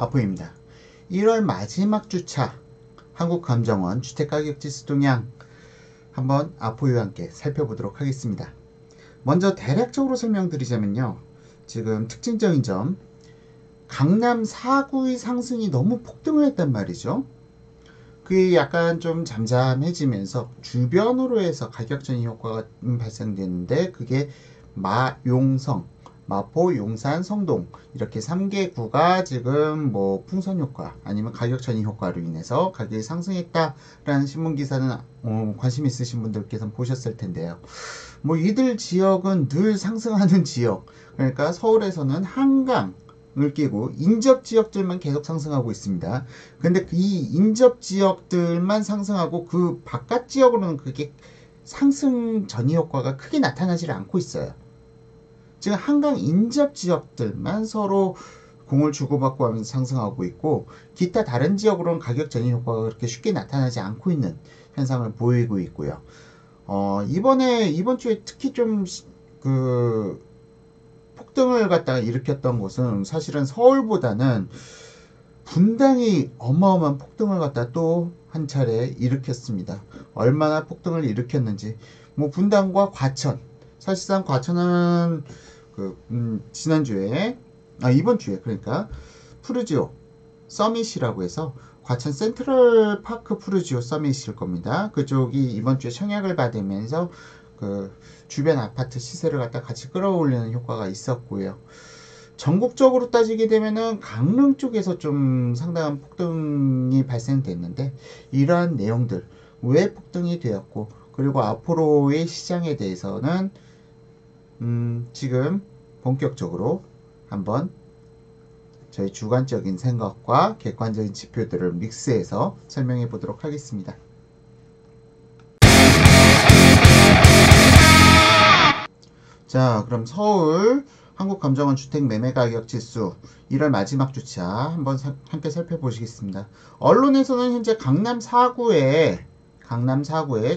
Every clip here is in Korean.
아포입니다. 1월 마지막 주차 한국감정원 주택가격지수 동향 한번 아포유와 함께 살펴보도록 하겠습니다. 먼저 대략적으로 설명드리자면요. 지금 특징적인 점, 강남 4구의 상승이 너무 폭등을 했단 말이죠. 그게 약간 좀 잠잠해지면서 주변으로 해서 가격 전이 효과가 발생되는데, 그게 마용성, 마포, 용산, 성동 이렇게 3개 구가 지금 뭐 풍선 효과 아니면 가격 전이 효과로 인해서 가격이 상승했다라는 신문 기사는 관심 있으신 분들께서는 보셨을 텐데요. 뭐 이들 지역은 늘 상승하는 지역, 그러니까 서울에서는 한강을 끼고 인접 지역들만 계속 상승하고 있습니다. 근데 이 인접 지역들만 상승하고 그 바깥 지역으로는 그게 상승 전이 효과가 크게 나타나지 않고 있어요. 지금 한강 인접 지역들만 서로 공을 주고받고 하면서 상승하고 있고, 기타 다른 지역으로는 가격 전이 효과가 그렇게 쉽게 나타나지 않고 있는 현상을 보이고 있고요. 이번 주에 특히 좀 폭등을 갖다가 일으켰던 곳은 사실은 서울보다는 분당이 어마어마한 폭등을 갖다 또 한 차례 일으켰습니다. 얼마나 폭등을 일으켰는지, 뭐 분당과 과천, 사실상 과천은 지난주에, 이번 주에 그러니까 푸르지오 서밋이라고 해서 과천 센트럴 파크 푸르지오 서밋일 겁니다. 그쪽이 이번 주에 청약을 받으면서 그 주변 아파트 시세를 갖다 같이 끌어올리는 효과가 있었고요. 전국적으로 따지게 되면은 강릉 쪽에서 좀 상당한 폭등이 발생됐는데, 이러한 내용들, 왜 폭등이 되었고, 그리고 앞으로의 시장에 대해서는 지금 본격적으로 한번 저희 주관적인 생각과 객관적인 지표들을 믹스해서 설명해 보도록 하겠습니다. 자, 그럼 서울 한국감정원 주택매매가격지수 1월 마지막 주차 한번 함께 살펴보시겠습니다. 언론에서는 현재 강남 4구의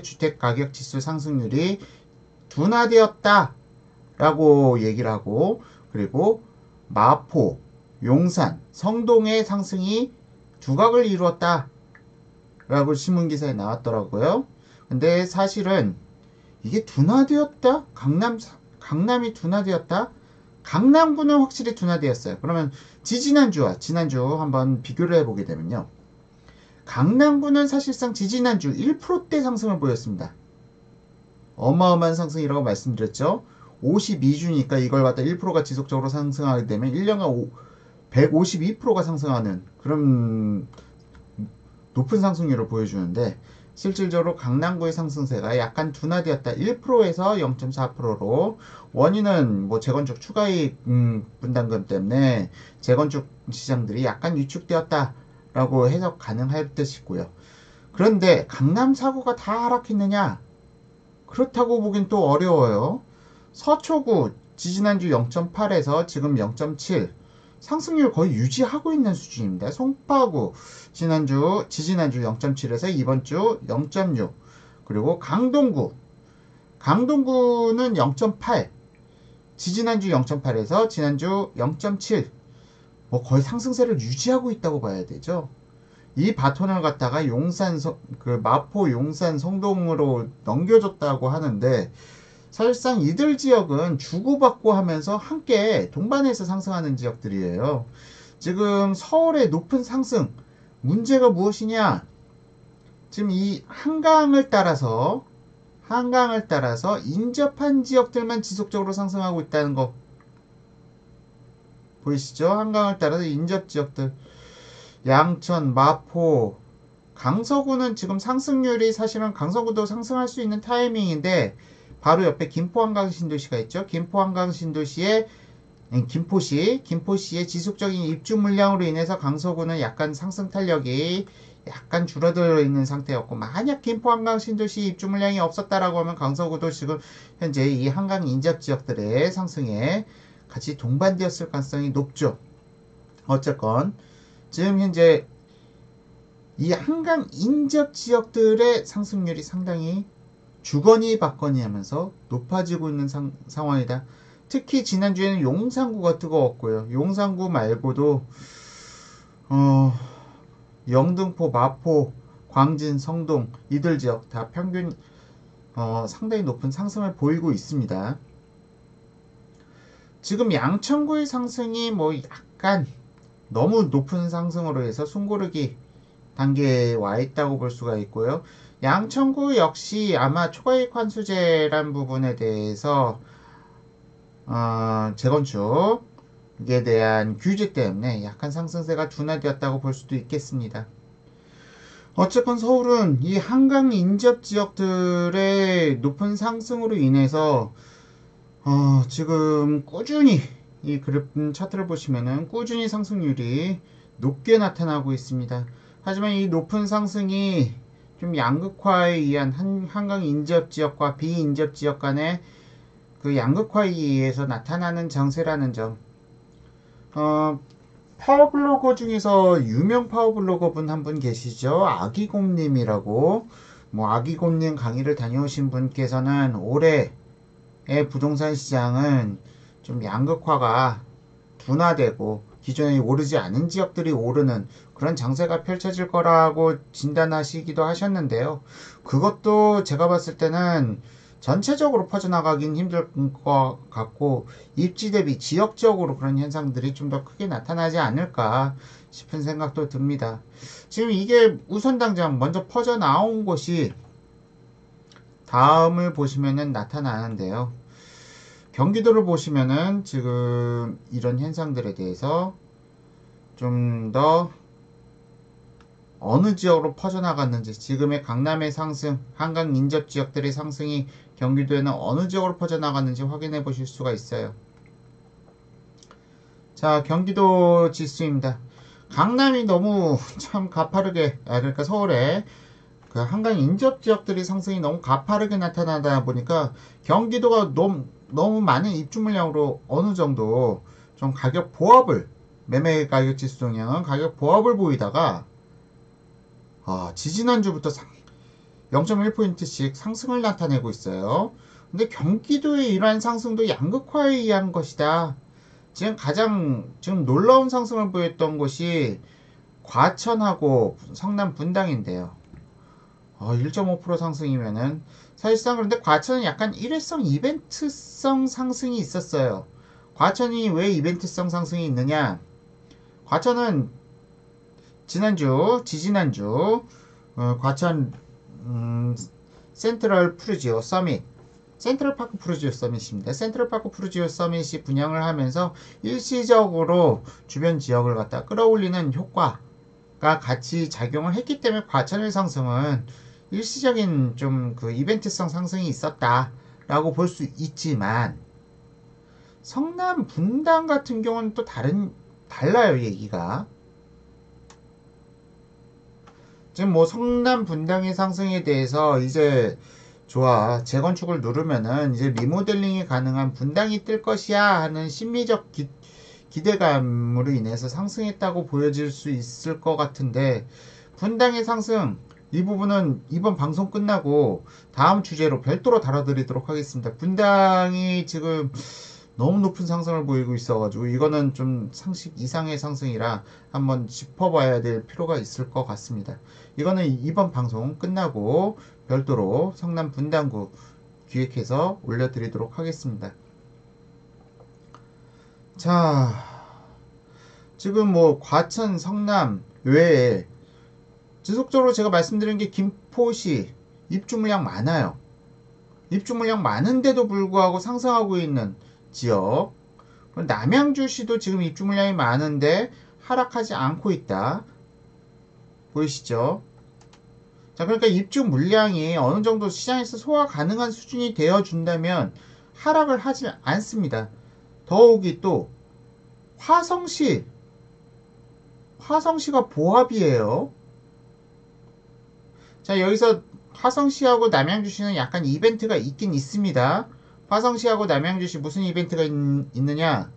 주택가격지수 상승률이 둔화되었다 라고 얘기를 하고, 그리고 마포, 용산, 성동의 상승이 두각을 이루었다 라고 신문기사에 나왔더라고요. 근데 사실은 이게 둔화되었다? 강남이 둔화되었다? 강남구는 확실히 둔화되었어요. 그러면 지지난주와 지난주 한번 비교를 해보게 되면요, 강남구는 사실상 지지난주 1%대 상승을 보였습니다. 어마어마한 상승이라고 말씀드렸죠. 52주니까 이걸 갖다 1%가 지속적으로 상승하게 되면 1년간 152%가 상승하는 그런 높은 상승률을 보여주는데, 실질적으로 강남구의 상승세가 약간 둔화되었다. 1%에서 0.4%로. 원인은 뭐 재건축 추가이익 분담금 때문에 재건축 시장들이 약간 위축되었다 라고 해석 가능할 듯이고요. 그런데 강남 4구가 다 하락했느냐? 그렇다고 보긴 또 어려워요. 서초구 지지난주 0.8에서 지금 0.7, 상승률 거의 유지하고 있는 수준입니다. 송파구 지지난주 0.7에서 이번 주 0.6, 그리고 강동구는 0.8, 지지난주 0.8에서 지난주 0.7, 뭐 거의 상승세를 유지하고 있다고 봐야 되죠. 이 바톤을 갖다가 마포, 용산, 성동으로 넘겨줬다고 하는데, 사실상 이들 지역은 주고받고 하면서 함께 동반해서 상승하는 지역들이에요. 지금 서울의 높은 상승, 문제가 무엇이냐? 지금 이 한강을 따라서 인접한 지역들만 지속적으로 상승하고 있다는 거 보이시죠? 한강을 따라서 인접 지역들, 양천, 마포, 강서구는 지금 상승률이, 사실은 강서구도 상승할 수 있는 타이밍인데, 바로 옆에 김포한강신도시가 있죠. 김포시의 지속적인 입주 물량으로 인해서 강서구는 약간 상승 탄력이 약간 줄어들어 있는 상태였고, 만약 김포한강신도시 입주 물량이 없었다라고 하면 강서구도 지금 현재 이 한강 인접 지역들의 상승에 같이 동반되었을 가능성이 높죠. 어쨌건 지금 현재 이 한강 인접 지역들의 상승률이 상당히 주거니 받거니 하면서 높아지고 있는 상황이다. 특히 지난주에는 용산구가 뜨거웠고요. 용산구 말고도 어, 영등포, 마포, 광진, 성동 이들 지역 다 평균 상당히 높은 상승을 보이고 있습니다. 지금 양천구의 상승이 뭐 약간 너무 높은 상승으로 해서 숨고르기 단계에 와 있다고 볼 수가 있고요. 양천구 역시 아마 초과이익 환수제란 부분에 대해서 재건축에 대한 규제 때문에 약간 상승세가 둔화되었다고 볼 수도 있겠습니다. 어쨌건 서울은 이 한강 인접 지역들의 높은 상승으로 인해서 지금 꾸준히 이 그래프 차트를 보시면은 꾸준히 상승률이 높게 나타나고 있습니다. 하지만 이 높은 상승이 좀 양극화에 의한 한강 인접 지역과 비인접 지역 간의 그 양극화에 의해서 나타나는 장세라는 점. 파워블로거 중에서 유명 파워블로거 분 한 분 계시죠? 아기곰님이라고. 뭐 아기곰님 강의를 다녀오신 분께서는 올해의 부동산 시장은 좀 양극화가 둔화되고 기존에 오르지 않은 지역들이 오르는 그런 장세가 펼쳐질 거라고 진단하시기도 하셨는데요. 그것도 제가 봤을 때는 전체적으로 퍼져나가긴 힘들 것 같고 입지 대비 지역적으로 그런 현상들이 좀 더 크게 나타나지 않을까 싶은 생각도 듭니다. 지금 이게 우선 당장 먼저 퍼져 나온 곳이 다음을 보시면은 나타나는데요. 경기도를 보시면은 지금 이런 현상들에 대해서 좀 더 어느 지역으로 퍼져나갔는지, 지금의 강남의 상승, 한강 인접 지역들의 상승이 경기도에는 어느 지역으로 퍼져나갔는지 확인해 보실 수가 있어요. 자, 경기도 지수입니다. 강남이 너무 참 가파르게, 그러니까 서울에 그 한강 인접 지역들이 상승이 너무 가파르게 나타나다 보니까 경기도가 너무 많은 입주 물량으로 어느 정도 좀 가격 보합을, 매매 가격 지수 동향은 가격 보합을 보이다가 지지난주부터 0.1포인트씩 상승을 나타내고 있어요. 근데 경기도의 이러한 상승도 양극화에 의한 것이다. 지금 놀라운 상승을 보였던 곳이 과천하고 성남 분당인데요. 1.5% 상승이면은 사실상, 그런데 과천은 약간 일회성 이벤트성 상승이 있었어요. 과천이 왜 이벤트성 상승이 있느냐? 과천은 지지난주 과천 센트럴 푸르지오 서밋, 센트럴파크 푸르지오 서밋입니다. 센트럴파크 푸르지오 서밋이 분양을 하면서 일시적으로 주변 지역을 갖다 끌어올리는 효과가 같이 작용을 했기 때문에 과천의 상승은 일시적인 좀 그 이벤트성 상승이 있었다라고 볼 수 있지만, 성남 분당 같은 경우는 또 달라요, 얘기가. 지금 뭐 성남 분당의 상승에 대해서 이제 좋아, 재건축을 누르면은 이제 리모델링이 가능한 분당이 뜰 것이야 하는 심리적 기대감으로 인해서 상승했다고 보여질 수 있을 것 같은데, 분당의 상승 이 부분은 이번 방송 끝나고 다음 주제로 별도로 다뤄드리도록 하겠습니다. 분당이 지금 너무 높은 상승을 보이고 있어가지고 이거는 좀 상식 이상의 상승이라 한번 짚어봐야 될 필요가 있을 것 같습니다. 이거는 이번 방송 끝나고 별도로 성남 분당구 기획해서 올려드리도록 하겠습니다. 자, 지금 뭐 과천, 성남 외에 지속적으로 제가 말씀드린 게 김포시 입주 물량 많아요. 입주 물량 많은데도 불구하고 상승하고 있는 지역. 남양주시도 지금 입주 물량이 많은데 하락하지 않고 있다. 보이시죠? 자, 그러니까 입주 물량이 어느 정도 시장에서 소화 가능한 수준이 되어준다면 하락을 하지 않습니다. 더욱이 또 화성시가 보합이에요. 자, 여기서 화성시하고 남양주시는 약간 이벤트가 있긴 있습니다. 화성시하고 남양주시 무슨 이벤트가 있느냐?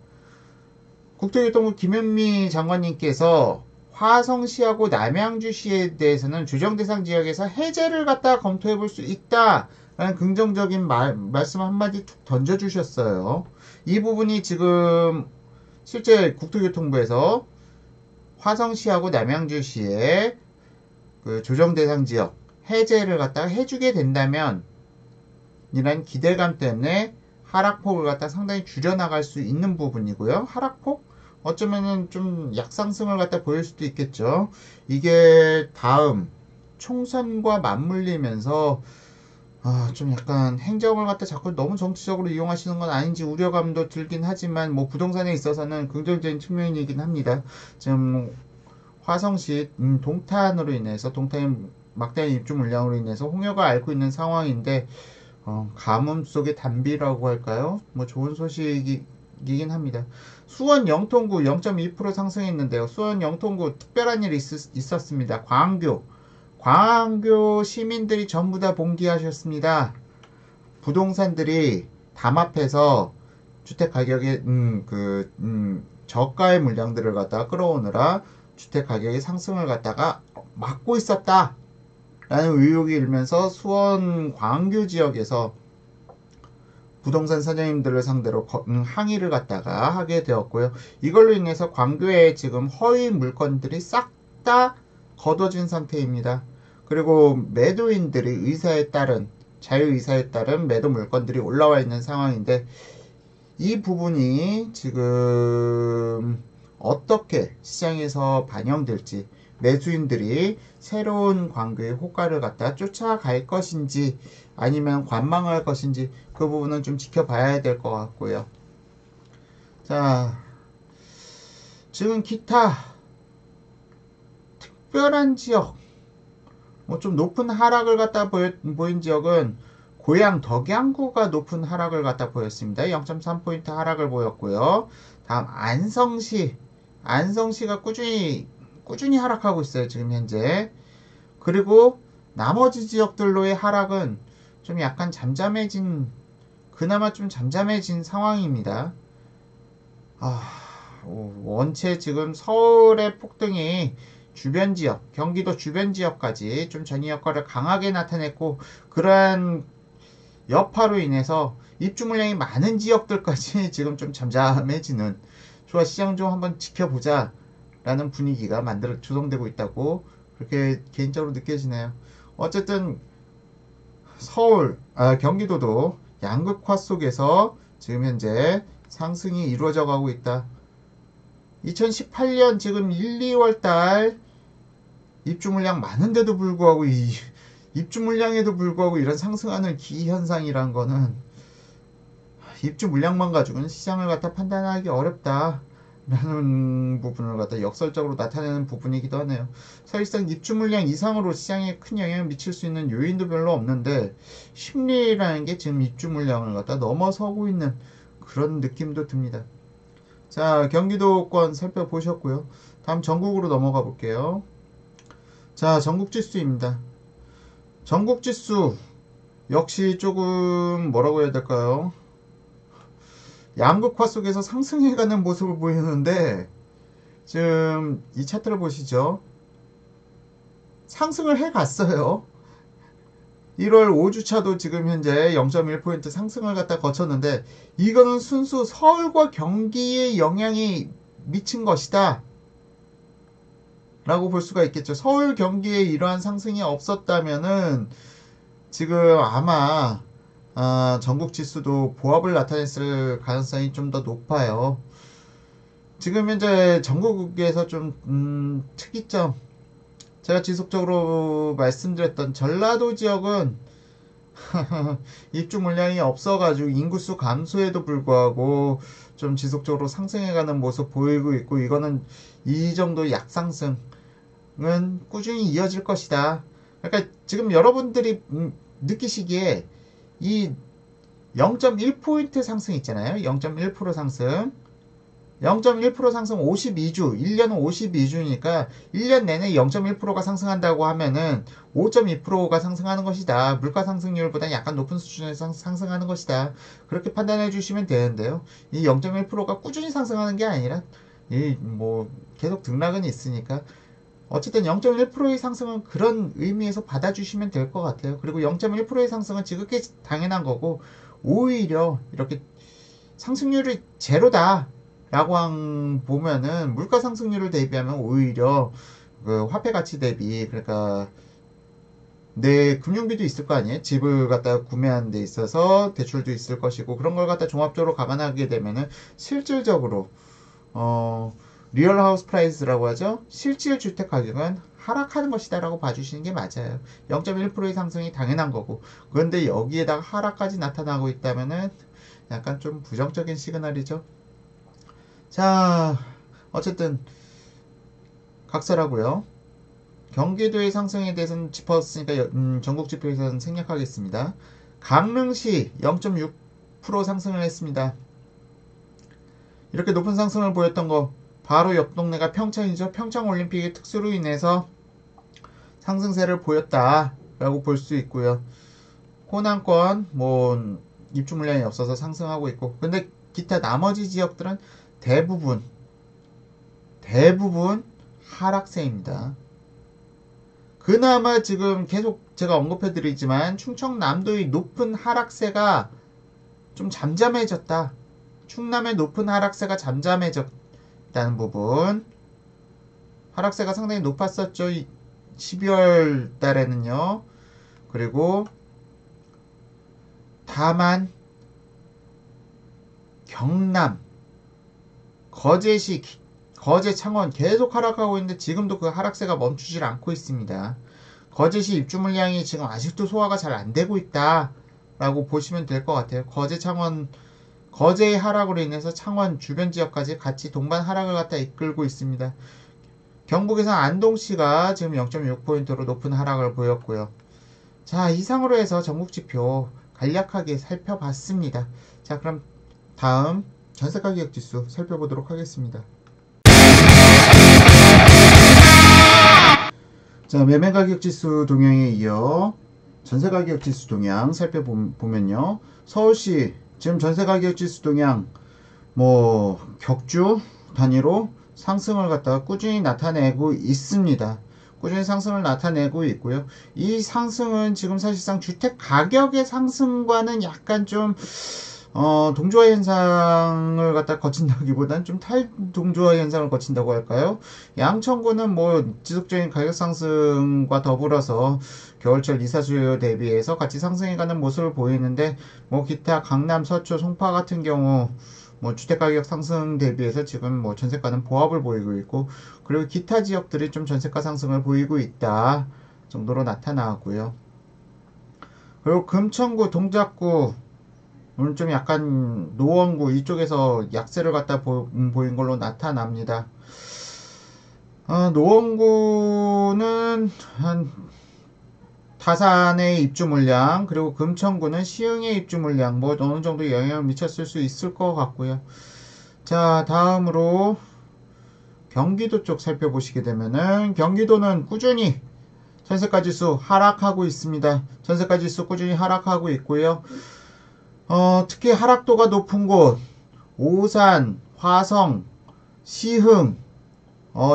국토교통부 김현미 장관님께서 화성시하고 남양주시에 대해서는 조정대상 지역에서 해제를 갖다 검토해 볼 수 있다라는 긍정적인 말씀 한마디 툭 던져주셨어요. 이 부분이 지금 실제 국토교통부에서 화성시하고 남양주시의 그 조정 대상 지역 해제를 갖다가 해주게 된다면 이런 기대감 때문에 하락폭을 갖다 상당히 줄여나갈 수 있는 부분이고요. 하락폭? 어쩌면은 좀 약상승을 갖다 보일 수도 있겠죠. 이게 다음 총선과 맞물리면서 좀 약간 행정을 갖다 자꾸 너무 정치적으로 이용하시는 건 아닌지 우려감도 들긴 하지만 뭐 부동산에 있어서는 긍정적인 측면이긴 합니다. 지금 화성시 동탄으로 인해서 동탄 막대한 입주 물량으로 인해서 홍역을 앓고 있는 상황인데 가뭄 속의 단비라고 할까요? 뭐 좋은 소식이긴 합니다. 수원 영통구 0.2% 상승했는데요. 수원 영통구 특별한 일이 있었습니다. 광교 시민들이 전부 다 봉기하셨습니다. 부동산들이 담합해서 주택 가격의 저가의 물량들을 갖다가 끌어오느라 주택 가격의 상승을 갖다가 막고 있었다 라는 의혹이 일면서 수원 광교 지역에서 부동산 사장님들을 상대로 항의를 갖다가 하게 되었고요. 이걸로 인해서 광교에 지금 허위 물건들이 싹 다 걷어진 상태입니다. 그리고 매도인들의 의사에 따른 자유의사에 따른 매도 물건들이 올라와 있는 상황인데 이 부분이 지금 어떻게 시장에서 반영될지 매수인들이 새로운 광교의 호가를 갖다 쫓아갈 것인지 아니면 관망할 것인지 그 부분은 좀 지켜봐야 될 것 같고요. 자, 지금 기타 특별한 지역 뭐 좀 높은 하락을 갖다 보인 지역은 고양 덕양구가 높은 하락을 갖다 보였습니다. 0.3포인트 하락을 보였고요. 다음 안성시가 꾸준히 하락하고 있어요. 지금 현재. 그리고 나머지 지역들로의 하락은 좀 약간 그나마 좀 잠잠해진 상황입니다. 원체 지금 서울의 폭등이 주변 지역, 경기도 주변 지역까지 좀 전이 효과를 강하게 나타냈고 그러한 여파로 인해서 입주 물량이 많은 지역들까지 지금 좀 잠잠해지는 좋아 시장 좀 한번 지켜보자 라는 분위기가 조성되고 있다고 그렇게 개인적으로 느껴지네요. 어쨌든 경기도도 양극화 속에서 지금 현재 상승이 이루어져 가고 있다. 2018년 지금 1, 2월 달 입주 물량 많은데도 불구하고 입주 물량에도 불구하고 이런 상승하는 기현상이란 거는 입주 물량만 가지고는 시장을 갖다 판단하기 어렵다 라는 부분을 갖다 역설적으로 나타내는 부분이기도 하네요. 사실상 입주 물량 이상으로 시장에 큰 영향을 미칠 수 있는 요인도 별로 없는데 심리라는 게 지금 입주 물량을 갖다 넘어서고 있는 그런 느낌도 듭니다. 자, 경기도권 살펴보셨고요. 다음 전국으로 넘어가 볼게요. 자, 전국지수입니다. 전국지수 역시 조금 뭐라고 해야 될까요? 양극화 속에서 상승해가는 모습을 보이는데 지금 이 차트를 보시죠. 상승을 해갔어요. 1월 5주차도 지금 현재 0.1% 상승을 갖다 거쳤는데 이거는 순수 서울과 경기에 영향이 미친 것이다 라고 볼 수가 있겠죠. 서울 경기에 이러한 상승이 없었다면은 지금 아마 전국 지수도 보합을 나타냈을 가능성이 좀 더 높아요. 지금 현재 전국에서 좀 특이점 제가 지속적으로 말씀드렸던 전라도 지역은 입주 물량이 없어가지고 인구수 감소에도 불구하고 좀 지속적으로 상승해가는 모습 보이고 있고 이거는 이 정도 약상승은 꾸준히 이어질 것이다. 그러니까 지금 여러분들이 느끼시기에 이 0.1포인트 상승 있잖아요. 0.1% 상승. 0.1% 상승 52주, 1년은 52주니까 1년 내내 0.1%가 상승한다고 하면은 5.2%가 상승하는 것이다. 물가 상승률보다 약간 높은 수준에서 상승하는 것이다. 그렇게 판단해 주시면 되는데요. 이 0.1%가 꾸준히 상승하는 게 아니라 뭐 계속 등락은 있으니까 어쨌든 0.1%의 상승은 그런 의미에서 받아주시면 될 것 같아요. 그리고 0.1%의 상승은 지극히 당연한 거고 오히려 이렇게 상승률이 제로다 보면은 물가 상승률을 대비하면 오히려 그 화폐 가치 대비, 그러니까 내 금융비도 있을 거 아니에요? 집을 갖다 구매하는 데 있어서 대출도 있을 것이고, 그런 걸 갖다 종합적으로 감안하게 되면은 실질적으로 리얼 하우스 프라이스라고 하죠. 실질 주택 가격은 하락하는 것이다라고 봐주시는 게 맞아요. 0.1%의 상승이 당연한 거고, 그런데 여기에다가 하락까지 나타나고 있다면은 약간 좀 부정적인 시그널이죠. 자, 어쨌든 각설하고요. 경기도의 상승에 대해서는 짚었으니까 전국 지표에서는 생략하겠습니다. 강릉시 0.6% 상승을 했습니다. 이렇게 높은 상승을 보였던 거 바로 옆 동네가 평창이죠. 평창올림픽의 특수로 인해서 상승세를 보였다라고 볼 수 있고요. 호남권 뭐 입주 물량이 없어서 상승하고 있고, 근데 기타 나머지 지역들은 대부분 하락세입니다. 그나마 지금 계속 제가 언급해드리지만 충청남도의 높은 하락세가 좀 잠잠해졌다. 충남의 높은 하락세가 잠잠해졌다는 부분. 하락세가 상당히 높았었죠. 12월 달에는요. 그리고 다만 경남, 거제시, 거제, 창원 계속 하락하고 있는데 지금도 그 하락세가 멈추질 않고 있습니다. 거제시 입주 물량이 지금 아직도 소화가 잘 안 되고 있다 라고 보시면 될 것 같아요. 거제, 창원, 거제의 하락으로 인해서 창원 주변 지역까지 같이 동반 하락을 갖다 이끌고 있습니다. 경북에서 안동시가 지금 0.6포인트로 높은 하락을 보였고요. 자, 이상으로 해서 전국지표 간략하게 살펴봤습니다. 자, 그럼 다음 전세가격지수 살펴보도록 하겠습니다. 자, 매매가격지수 동향에 이어 전세가격지수 동향 살펴보면요. 서울시 지금 전세가격지수 동향 뭐 격주 단위로 상승을 갖다가 꾸준히 나타내고 있습니다. 꾸준히 상승을 나타내고 있고요. 이 상승은 지금 사실상 주택 가격의 상승과는 약간 좀 동조화 현상을 갖다 거친다기보다는 좀 탈동조화 현상을 거친다고 할까요? 양천구는 뭐 지속적인 가격 상승과 더불어서 겨울철 이사 수요 대비해서 같이 상승해가는 모습을 보이는데, 뭐 기타 강남, 서초, 송파 같은 경우 뭐 주택가격 상승 대비해서 지금 뭐 전세가는 보합을 보이고 있고, 그리고 기타 지역들이 좀 전세가 상승을 보이고 있다 정도로 나타나고요. 그리고 금천구, 동작구 오늘 좀 약간 노원구 이쪽에서 약세를 갖다 보인 걸로 나타납니다. 노원구는 한 다산의 입주 물량, 그리고 금천구는 시흥의 입주 물량 뭐 어느 정도 영향을 미쳤을 수 있을 것 같고요. 자, 다음으로 경기도 쪽 살펴보시게 되면은 경기도는 꾸준히 전세가 지수 하락하고 있습니다. 전세가 지수 꾸준히 하락하고 있고요. 특히 하락도가 높은 곳 오산, 화성, 시흥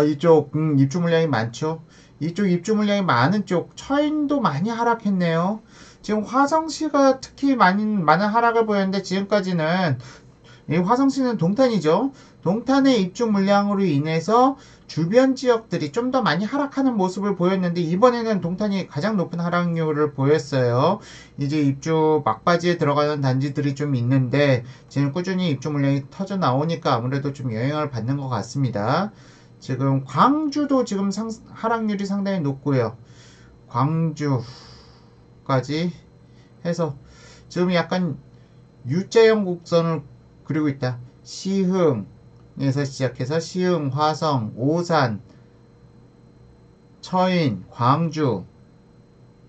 이쪽 입주 물량이 많죠. 이쪽 입주 물량이 많은 쪽 처인도 많이 하락했네요. 지금 화성시가 특히 많은 하락을 보였는데, 지금까지는 이 화성시는 동탄이죠. 동탄의 입주 물량으로 인해서 주변 지역들이 좀 더 많이 하락하는 모습을 보였는데, 이번에는 동탄이 가장 높은 하락률을 보였어요. 이제 입주 막바지에 들어가는 단지들이 좀 있는데 지금 꾸준히 입주 물량이 터져 나오니까 아무래도 좀 영향을 받는 것 같습니다. 지금 광주도 지금 하락률이 상당히 높고요. 광주까지 해서 지금 약간 U자형 곡선을 그리고 있다. 시흥에서 시작해서 시흥, 화성, 오산, 처인, 광주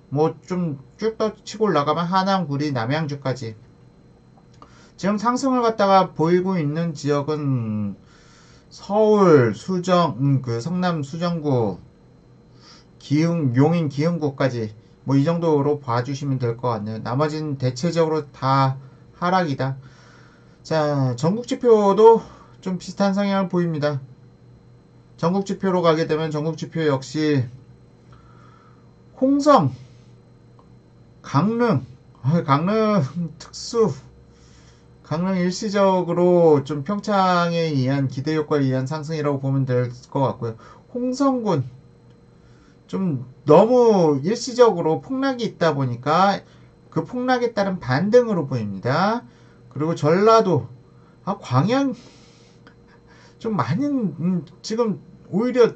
뭐 좀 쭉 치고 올라가면 하남, 구리, 남양주까지 지금 상승을 갖다가 보이고 있는 지역은 서울, 수정, 성남 수정구, 기흥, 용인 기흥구까지 뭐 이 정도로 봐주시면 될 것 같네요. 나머지는 대체적으로 다 하락이다. 자, 전국지표도 좀 비슷한 성향을 보입니다. 전국지표로 가게 되면 전국지표 역시 홍성, 강릉 특수 강릉 일시적으로 좀 평창에 의한 기대 효과에 의한 상승이라고 보면 될 것 같고요. 홍성군 좀 너무 일시적으로 폭락이 있다 보니까 그 폭락에 따른 반등으로 보입니다. 그리고 전라도, 광양 좀 많은, 지금 오히려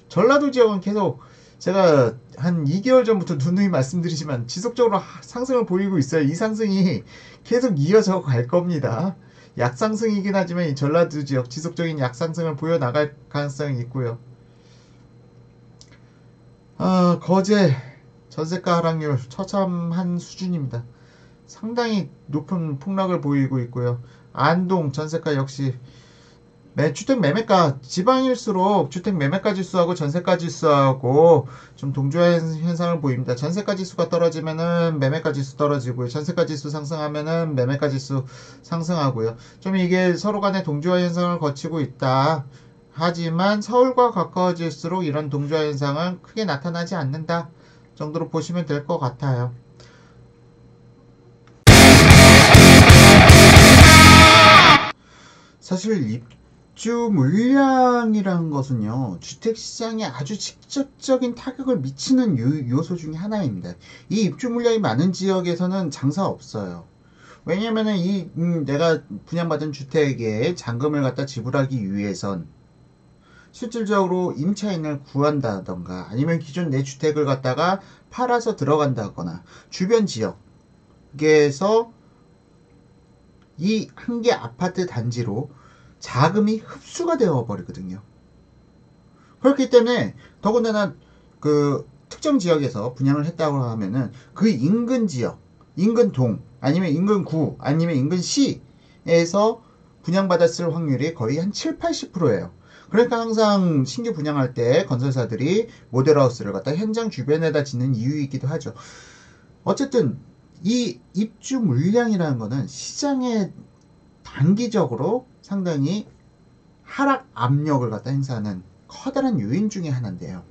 전라도 지역은 계속 제가 한 2개월 전부터 누누이 말씀드리지만 지속적으로 상승을 보이고 있어요. 이 상승이 계속 이어져 갈 겁니다. 약상승이긴 하지만 이 전라도 지역 지속적인 약상승을 보여나갈 가능성이 있고요. 거제 전세가 하락률 처참한 수준입니다. 상당히 높은 폭락을 보이고 있고요. 안동 전세가 역시 주택 매매가 지방일수록 주택 매매가 지수하고 전세가 지수하고 좀 동조화 현상을 보입니다. 전세가 지수가 떨어지면은 매매가 지수 떨어지고요. 전세가 지수 상승하면은 매매가 지수 상승하고요. 좀 이게 서로 간의 동조화 현상을 거치고 있다. 하지만 서울과 가까워질수록 이런 동조화 현상은 크게 나타나지 않는다 정도로 보시면 될 것 같아요. 사실 입주 물량이라는 것은요, 주택시장에 아주 직접적인 타격을 미치는 요소 중에 하나입니다. 이 입주 물량이 많은 지역에서는 장사 없어요. 왜냐면은 내가 분양받은 주택에 잔금을 갖다 지불하기 위해선 실질적으로 임차인을 구한다던가 아니면 기존 내 주택을 갖다가 팔아서 들어간다거나 주변 지역에서 이 한 개 아파트 단지로 자금이 흡수가 되어 버리거든요. 그렇기 때문에 더군다나 그 특정 지역에서 분양을 했다고 하면은 그 인근 지역, 인근 동, 아니면 인근 구, 아니면 인근 시에서 분양받았을 확률이 거의 한 7, 80%예요. 그러니까 항상 신규 분양할 때 건설사들이 모델하우스를 갖다 현장 주변에다 짓는 이유이기도 하죠. 어쨌든 이 입주 물량이라는 거는 시장에 단기적으로 상당히 하락 압력을 갖다 행사하는 커다란 요인 중에 하나인데요.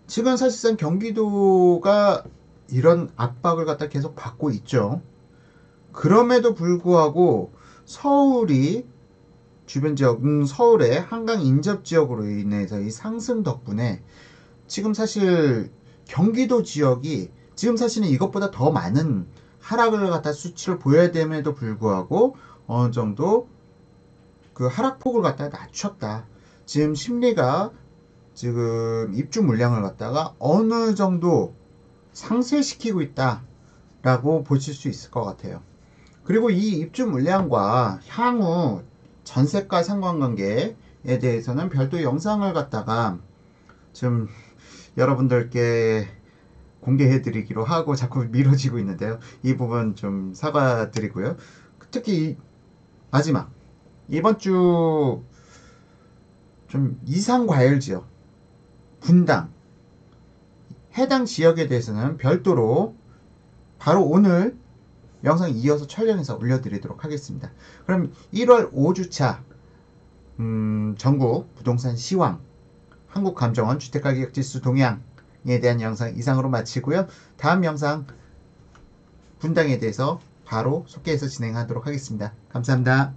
지금 사실상 경기도가 이런 압박을 갖다 계속 받고 있죠. 그럼에도 불구하고 서울이 주변 지역, 서울의 한강 인접 지역으로 인해서 이 상승 덕분에 지금 사실 경기도 지역이 지금 사실은 이것보다 더 많은 하락을 갖다 수치를 보여야 됨에도 불구하고 어느 정도 그 하락폭을 갖다 낮췄다. 지금 심리가 지금 입주 물량을 갖다가 어느 정도 상쇄시키고 있다라고 보실 수 있을 것 같아요. 그리고 이 입주 물량과 향후 전세가 상관관계에 대해서는 별도 영상을 갖다가 좀 여러분들께 공개해드리기로 하고 자꾸 미뤄지고 있는데요. 이 부분 좀 사과드리고요. 특히 마지막 이번 주 좀 이상과열지역 분당 해당 지역에 대해서는 별도로 바로 오늘 영상 이어서 촬영해서 올려드리도록 하겠습니다. 그럼 1월 5주차 전국 부동산 시황 한국감정원 주택가격지수 동향에 대한 영상 이상으로 마치고요. 다음 영상 분당에 대해서 바로 소개해서 진행하도록 하겠습니다. 감사합니다.